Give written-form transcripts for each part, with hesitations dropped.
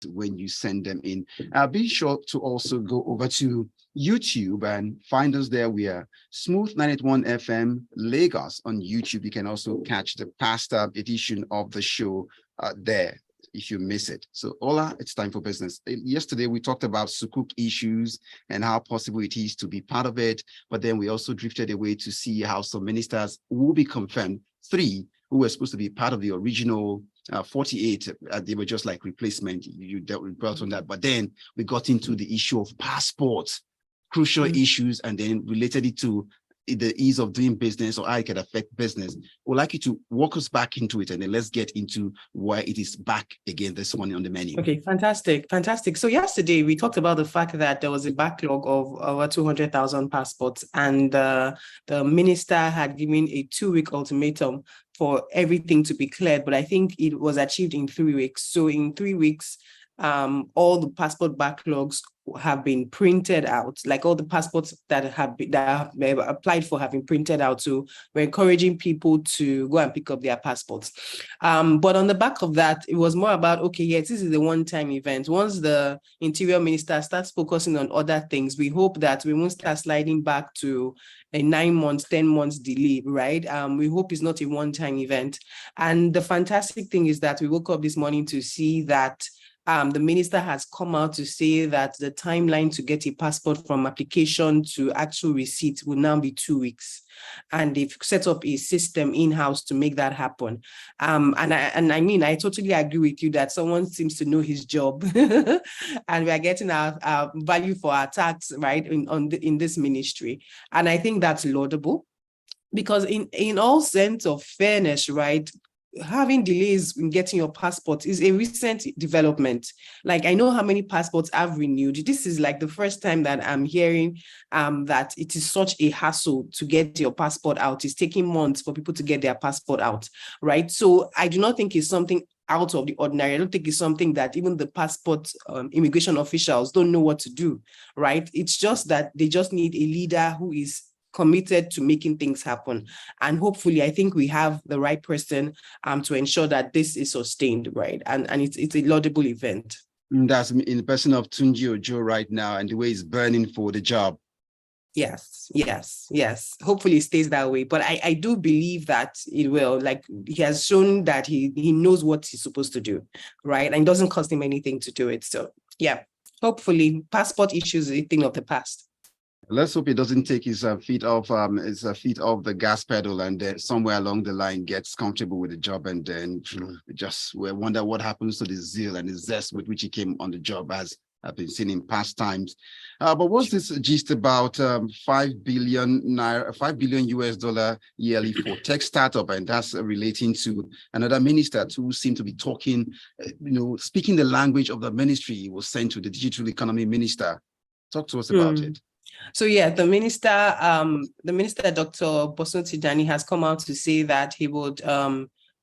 when you send them in. Be sure to also go over to YouTube and find us there. We are Smooth 981 FM Lagos on YouTube. You can also catch the past edition of the show there if you miss it. So Ola, it's time for business. Yesterday, we talked about Sukuk issues and how possible it is to be part of it. But then we also drifted away to see how some ministers will be confirmed. 3 who were supposed to be part of the original 48, they were just like replacement. You dealt on that. But then we got into the issue of passports, crucial issues, and then related it to the ease of doing business or how it can affect business. We'd like you to walk us back into it, and then let's get into why it is back again this morning on the menu. Okay, fantastic. So yesterday we talked about the fact that there was a backlog of over 200,000 passports, and the minister had given a 2-week ultimatum for everything to be cleared, but I think it was achieved in 3 weeks. So in 3 weeks, all the passport backlogs have been printed out, like all the passports that have applied for have been printed out. So we're encouraging people to go and pick up their passports. But on the back of that, it was more about, okay, yes, this is a one-time event. Once the Interior Minister starts focusing on other things, we hope that we won't start sliding back to a 9 months, 10 months delay, right? We hope it's not a one-time event. And the fantastic thing is that we woke up this morning to see that the minister has come out to say that the timeline to get a passport from application to actual receipt will now be 2 weeks. And they've set up a system in-house to make that happen. I totally agree with you that someone seems to know his job and we are getting our value for our tax, right, in this ministry. And I think that's laudable because in all sense of fairness, right, having delays in getting your passport is a recent development. Like, I know how many passports I've renewed. This is like the first time that I'm hearing that it is such a hassle to get your passport out. It's taking months for people to get their passport out, right? So I do not think it's something out of the ordinary. I don't think it's something that even the passport immigration officials don't know what to do, right? It's just that they just need a leader who is committed to making things happen. And hopefully, I think we have the right person to ensure that this is sustained, right? And it's a laudable event. That's in the person of Tunji Ojo right now and the way he's burning for the job. Yes. Hopefully it stays that way. But I do believe that it will. Like, he has shown that he knows what he's supposed to do, right? And it doesn't cost him anything to do it. So yeah, hopefully passport issues are a thing of the past. Let's hope he doesn't take his feet off the gas pedal and then somewhere along the line gets comfortable with the job and then just we wonder what happens to the zeal and the zest with which he came on the job, as I've been seen in past times. But what's this gist about 5 billion US dollar yearly for tech startup? And that's relating to another minister who seemed to be talking, speaking the language of the ministry he was sent to, the digital economy minister. Talk to us about it. So yeah, the minister, Dr. Bosun Tijani, has come out to say that he would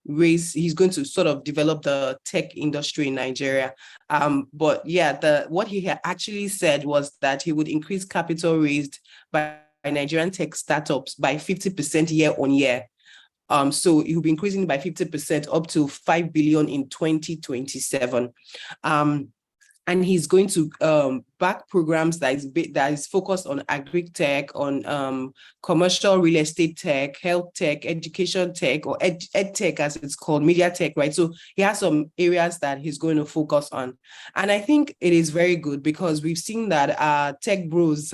he's going to sort of develop the tech industry in Nigeria. But yeah, what he had actually said was that he would increase capital raised by Nigerian tech startups by 50% year on year. So he will be increasing by 50% up to 5 billion in 2027. And he's going to back programs that is focused on agri-tech, on commercial real estate tech, health tech, education tech, or ed tech as it's called, media tech, right? So he has some areas that he's going to focus on. And I think it is very good because we've seen that tech bros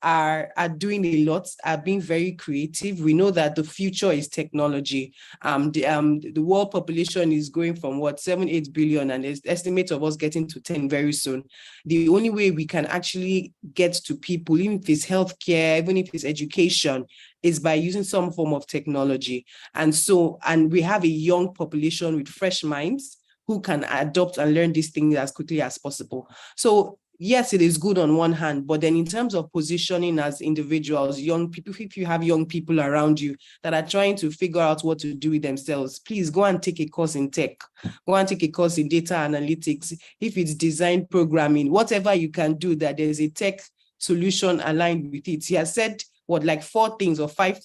are doing a lot, are being very creative. We know that the future is technology. The world population is going from 7-8 billion, and there's estimates of us getting to 10 very soon. The only way we can actually get to people, even if it's healthcare, even if it's education, is by using some form of technology. And we have a young population with fresh minds who can adopt and learn these things as quickly as possible. So yes, it is good on one hand, but then in terms of positioning as individuals, young people, if you have young people around you that are trying to figure out what to do with themselves, please go and take a course in tech, go and take a course in data analytics. If it's design programming, whatever you can do that there's a tech solution aligned with it. He has said, 4 things or five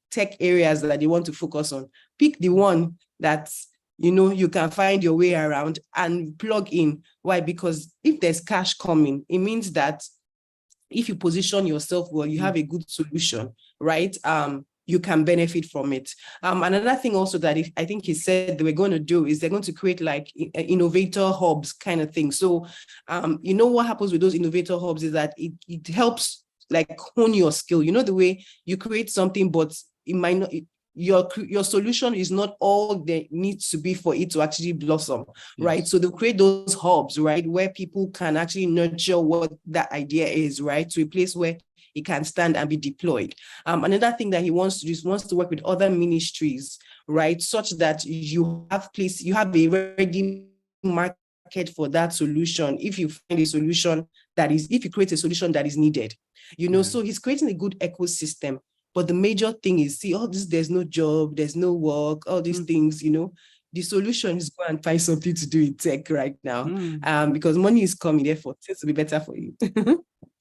tech areas that they want to focus on. Pick the one that you can find your way around and plug in. Why? Because if there's cash coming, it means that if you position yourself well, you have a good solution, right? You can benefit from it. Another thing also that I think he said they were going to do is they're going to create like innovator hubs kind of thing. So, what happens with those innovator hubs is that it helps like hone your skill. The way you create something, but it might not, your solution is not all there needs to be for it to actually blossom, right? So they'll create those hubs, right, where people can actually nurture what that idea is, right, to a place where it can stand and be deployed. Another thing that he wants to do is wants to work with other ministries, right, such that you have a ready market for that solution. If you find a solution if you create a solution that is needed, so he's creating a good ecosystem. But the major thing is, there's no job, there's no work, all these things, the solution is go and find something to do in tech right now, because money is coming, therefore things will be better for you.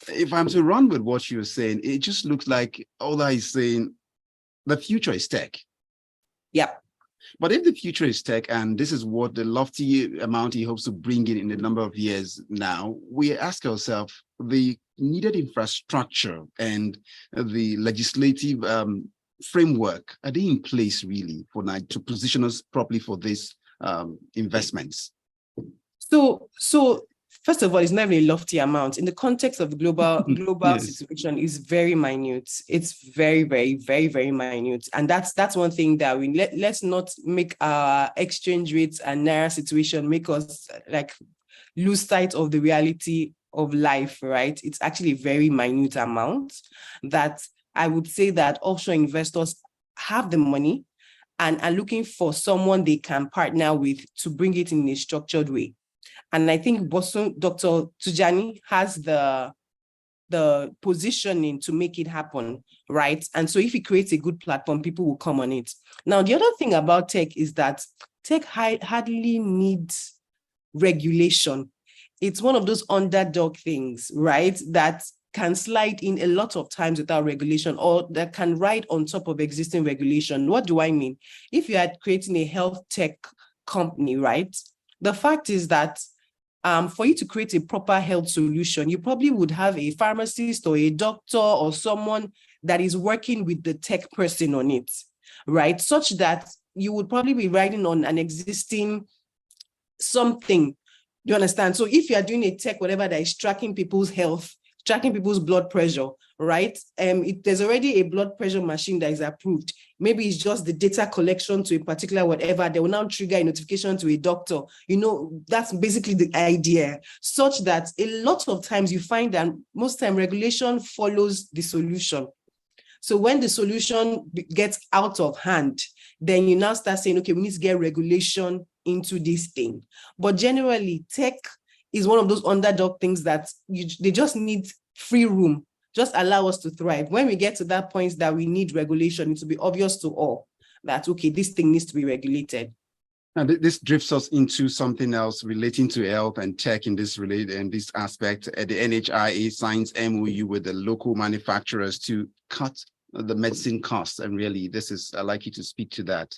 If I'm to run with what you're saying, it just looks like Ola is saying the future is tech. Yeah. But if the future is tech, and this is what the lofty amount he hopes to bring in a number of years now, we ask ourselves, the needed infrastructure and the legislative framework, are they in place really to position us properly for these investments? So first of all, it's not really a lofty amount. In the context of the global situation, is very minute. It's very, very, very, very minute. And that's one thing that let's not make our exchange rates and Naira situation make us like lose sight of the reality of life, right? It's actually a very minute amount that I would say that offshore investors have the money and are looking for someone they can partner with to bring it in a structured way. And I think Dr. Tujani has the positioning to make it happen, right? And so if he creates a good platform, people will come on it. Now, the other thing about tech is that tech hardly needs regulation. It's one of those underdog things, right, that can slide in a lot of times without regulation, or that can ride on top of existing regulation. What do I mean? If you are creating a health tech company, right, the fact is that for you to create a proper health solution, you probably would have a pharmacist or a doctor or someone that is working with the tech person on it, right? Such that you would probably be riding on an existing something. Do you understand? So if you are doing a tech, whatever that is tracking people's health, tracking people's blood pressure, right? There's already a blood pressure machine that is approved. Maybe it's just the data collection to a particular whatever. They will now trigger a notification to a doctor. That's basically the idea, such that a lot of times you find that most time regulation follows the solution. So when the solution gets out of hand, then you now start saying, okay, we need to get regulation into this thing. But generally, tech is one of those underdog things that they just need free room. Just allow us to thrive. When we get to that point that we need regulation, it will be obvious to all that, okay, this thing needs to be regulated. And this drifts us into something else relating to health and tech in this aspect. The NHIA signs MOU with the local manufacturers to cut the medicine costs. And really, I'd like you to speak to that.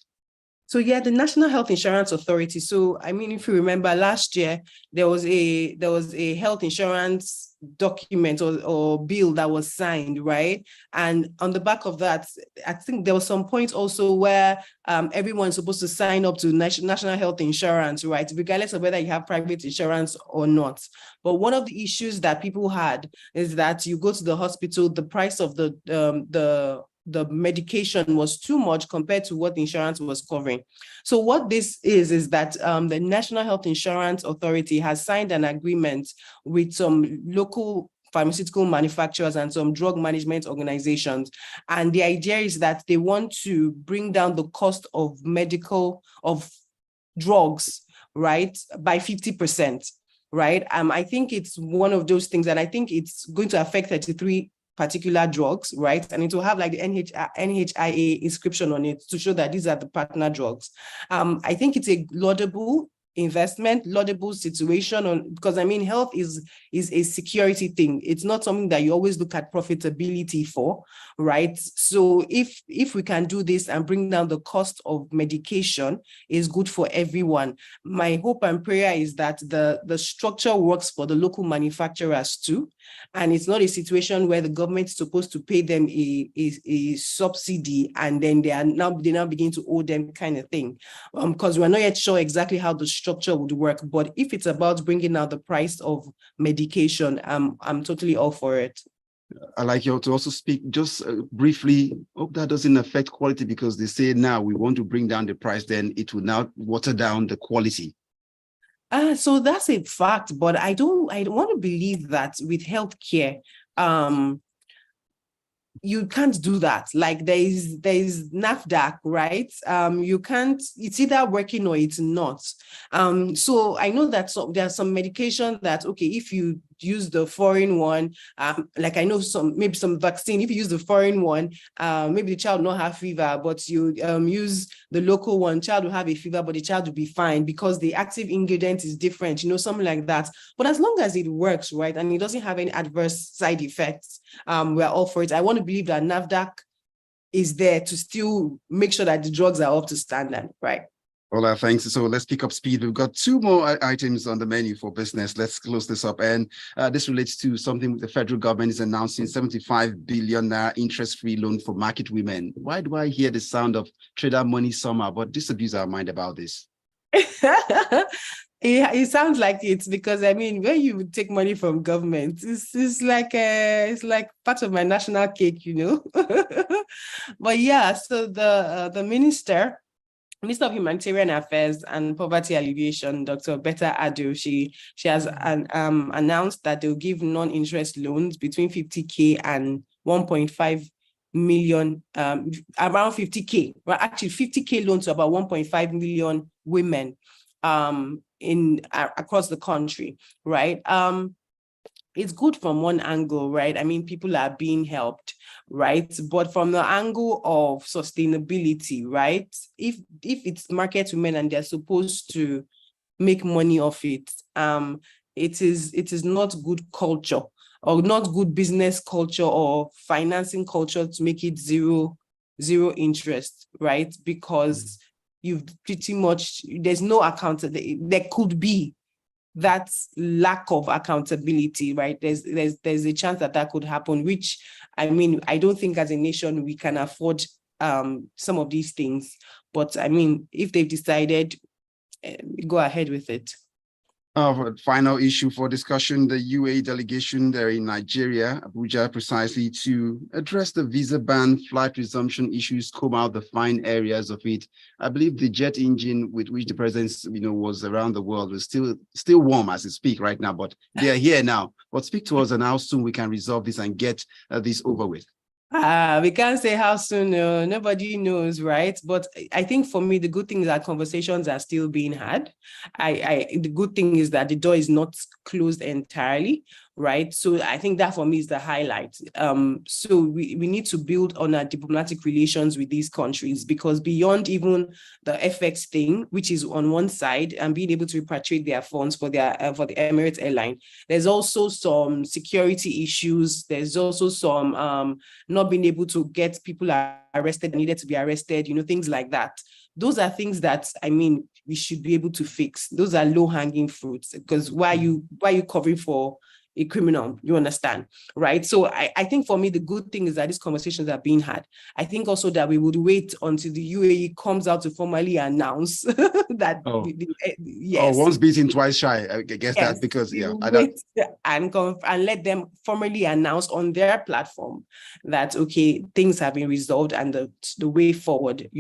So yeah, the National Health Insurance Authority. So I mean, if you remember last year, there was a health insurance document or bill that was signed, right? And on the back of that, I think there was some point also where everyone's supposed to sign up to national health insurance, right? Regardless of whether you have private insurance or not. But one of the issues that people had is that you go to the hospital, the price of the medication was too much compared to what the insurance was covering. So what this is that the National Health Insurance Authority has signed an agreement with some local pharmaceutical manufacturers and some drug management organizations. And the idea is that they want to bring down the cost of drugs, right, by 50%, right? I think it's one of those things, and I think it's going to affect 33 particular drugs, right? And it will have like the NHIA inscription on it to show that these are the partner drugs. I think it's a laudable investment, laudable situation on, because I mean, health is a security thing. It's not something that you always look at profitability for, right? So if we can do this and bring down the cost of medication, is good for everyone. My hope and prayer is that the structure works for the local manufacturers too, and it's not a situation where the government is supposed to pay them a subsidy and then they now begin to owe them, kind of thing, because we're not yet sure exactly how the structure would work. But if it's about bringing down the price of medication, I'm totally all for it. I'd like you to also speak just briefly. Hope that doesn't affect quality, because they say now we want to bring down the price, then it will now water down the quality. So that's a fact, but I don't want to believe that with healthcare. You can't do that. Like there is NAFDAC, right? You can't, it's either working or it's not. So I know that there are some medication that, okay, if you use the foreign one, like I know maybe some vaccine, if you use the foreign one, maybe the child will not have fever, but you use the local one, child will have a fever, but the child will be fine because the active ingredient is different, something like that. But as long as it works, right, and it doesn't have any adverse side effects, we're all for it. I want to believe that NAFDAC is there to still make sure that the drugs are up to standard, right? Ola, thanks. So let's pick up speed. We've got two more items on the menu for business. Let's close this up. And this relates to something the federal government is announcing, 75 billion interest-free loan for market women. Why do I hear the sound of trader money somehow? But disabuse our mind about this. It sounds like it's because, I mean, when you take money from government, it's like part of my national cake, But yeah, so the Minister of Humanitarian Affairs and Poverty Alleviation, Dr. Betta Ado, she has announced that they'll give non-interest loans between 50K and 1.5 million, around 50K, well, actually 50K loans to about 1.5 million women across the country, right? It's good from one angle, right? I mean, people are being helped, right? But from the angle of sustainability, right? If it's market women and they're supposed to make money off it, it is not good culture or not good business culture or financing culture to make it zero interest, right? Because you've pretty much, there's no accountability. There could be that lack of accountability, right? There's a chance that could happen, which, I mean, I don't think as a nation we can afford some of these things. But I mean, if they've decided, go ahead with it. Final issue for discussion, the UAE delegation there in Nigeria, Abuja, precisely to address the visa ban, flight resumption issues, comb out the fine areas of it. I believe the jet engine with which the president, was around the world was still warm as we speak right now, but they are here now. But speak to us on how soon we can resolve this and get this over with. We can't say how soon, nobody knows, right? But I think for me, the good thing is that conversations are still being had. The good thing is that the door is not closed entirely, right? So I think that for me is the highlight. So we need to build on our diplomatic relations with these countries, because beyond even the FX thing, which is on one side, and being able to repatriate their funds for the Emirates airline, there's also some security issues. There's also some not being able to get people arrested that needed to be arrested, things like that. Those are things that, I mean, we should be able to fix. Those are low-hanging fruits, because why are you covering for a criminal? You understand, right? So I think for me, the good thing is that these conversations are being had. I think also that we would wait until the UAE comes out to formally announce that. Yes. Once beaten, twice shy. I guess yes, that because and let them formally announce on their platform that, okay, things have been resolved and the way forward,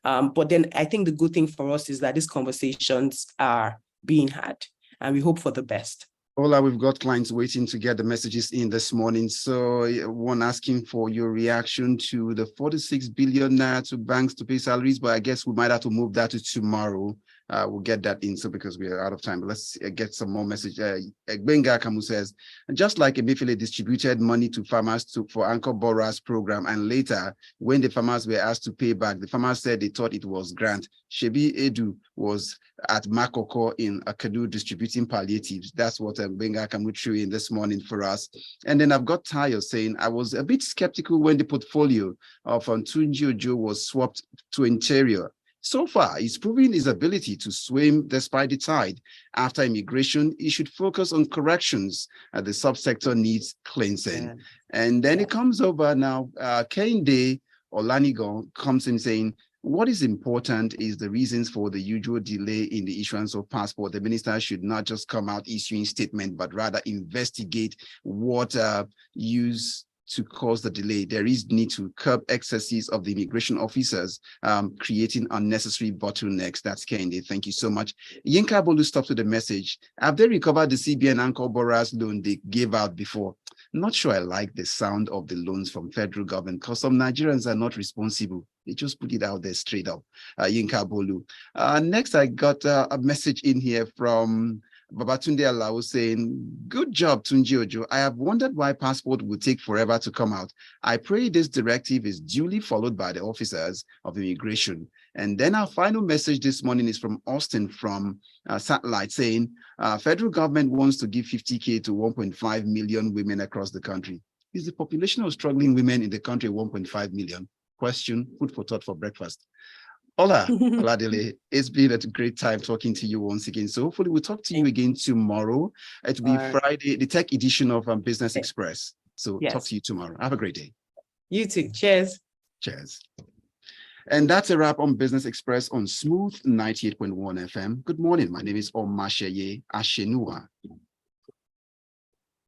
But then I think the good thing for us is that these conversations are being had, and we hope for the best. Ola, we've got clients waiting to get the messages in this morning. So one asking for your reaction to the 46 billion naira to banks to pay salaries, but I guess we might have to move that to tomorrow. We'll get that in, so because we are out of time. But let's get some more message. Benga Kamu says, just like Emefiele distributed money to farmers for Anchor Borrowers program, and later when the farmers were asked to pay back, the farmers said they thought it was grant. Shebi Edu was at Makoko in Akadu distributing palliatives. That's what Benga Kamu threw in this morning for us. And then I've got Tayo saying, I was a bit skeptical when the portfolio of Tunji Ojo was swapped to Interior. So far, he's proving his ability to swim despite the tide. After immigration, he should focus on corrections. The subsector needs cleansing. Yeah. And then it comes over now, Kehinde Olanigon comes in saying, what is important is the reasons for the usual delay in the issuance of passport. The minister should not just come out issuing statement, but rather investigate what use to cause the delay. There is need to curb excesses of the immigration officers, creating unnecessary bottlenecks. That's Kehinde. Thank you so much. Yinka Bolu stopped with the message. Have they recovered the CBN Anchor Borrowers loan they gave out before? Not sure I like the sound of the loans from federal government, because some Nigerians are not responsible. They just put it out there straight up. Yinka Bolu. Next, I got a message in here from Babatunde Alao saying, good job, Tunji Ojo. I have wondered why passport will take forever to come out. I pray this directive is duly followed by the officers of immigration. And then our final message this morning is from Austin from Satellite saying, federal government wants to give 50K to 1.5 million women across the country. Is the population of struggling women in the country 1.5 million? Question, food for thought for breakfast. Oladele, it's been a great time talking to you once again. So hopefully we'll talk to you again tomorrow. It'll be Friday, the tech edition of Business Express. So talk to you tomorrow. Have a great day. You too. Cheers. Cheers. And that's a wrap on Business Express on Smooth 98.1 FM. Good morning. My name is Omatseye Atsenuwa.